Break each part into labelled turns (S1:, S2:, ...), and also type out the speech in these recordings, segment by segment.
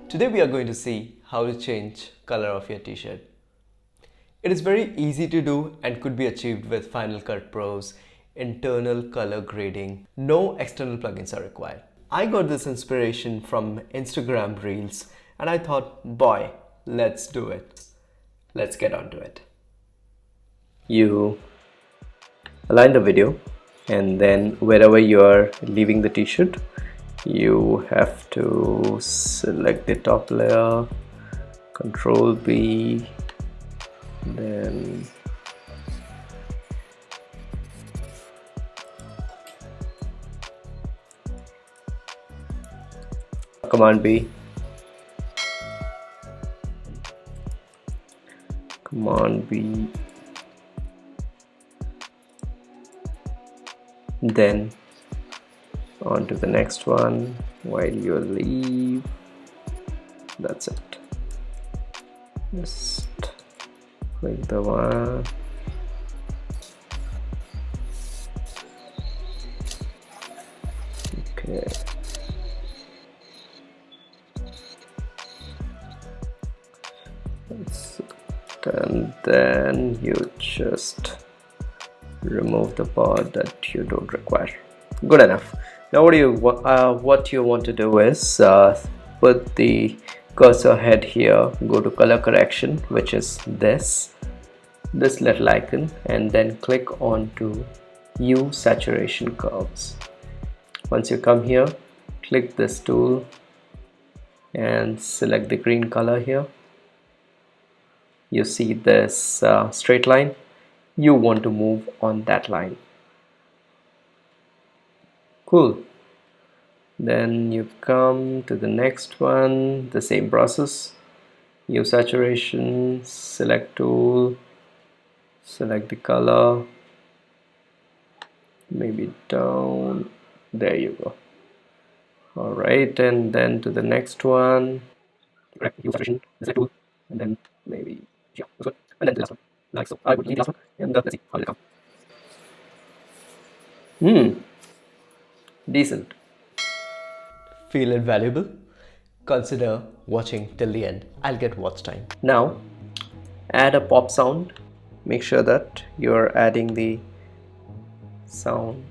S1: Today we are going to see how to change color of your t-shirt. It is very easy to do and could be achieved with Final Cut Pro's internal color grading. No external plugins are required. I got this inspiration from Instagram Reels and I thought, boy, let's do it. Let's get on to it. You align the video and then wherever you are leaving the t-shirt, you have to select the top layer, Control B, then Command B, Command B, then on to the next one while you leave. That's it. Just click the one. Okay. That's it. And then you just remove the part that you don't require. Good enough. Now what you want to do is put the cursor head here, go to color correction, which is this little icon, and then click on to Hue Saturation Curves. Once you come here, click this tool and select the green color here. You see this straight line. You want to move on that line. Cool. Then you come to the next one, the same process. Hue saturation, select tool, select the color, maybe down, there you go. Alright, and then to the next one, hue saturation, select tool, and then maybe, yeah, that's good. And then the last one, like so. I would leave the last one, and let's see how it comes. Decent. Feel it valuable? Consider watching till the end. I'll get watch time. Now, add a pop sound. Make sure that you're adding the sound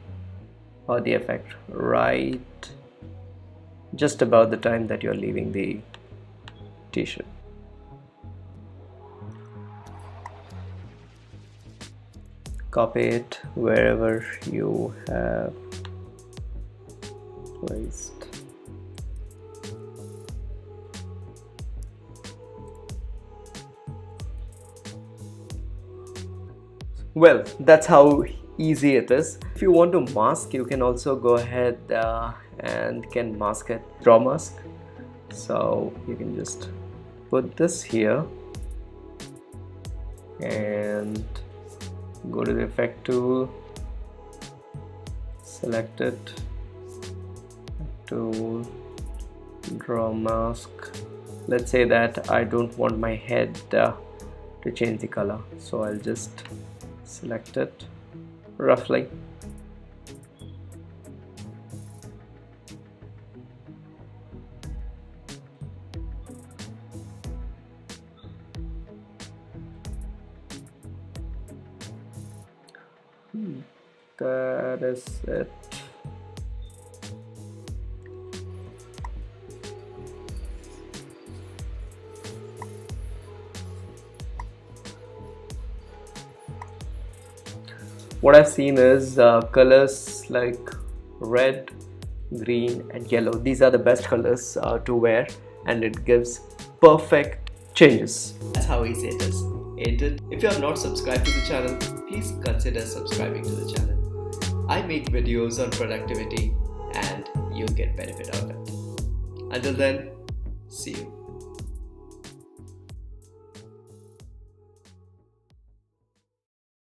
S1: or the effect right just about the time that you're leaving the t-shirt. Copy it wherever you have placed. Well, that's how easy it is. If you want to mask, you can also go ahead and can mask it, draw mask. So you can just put this here and go to the effect tool, select it, tool, draw mask. Let's say that I don't want my head to change the color, so I'll just select it roughly. That is it. What I've seen is colors like red, green and yellow. These are the best colors to wear, and it gives perfect changes. That's how easy it is, ain't it? If you are not subscribed to the channel, please consider subscribing to the channel. I make videos on productivity and you'll get benefit out of it. Until then, see you.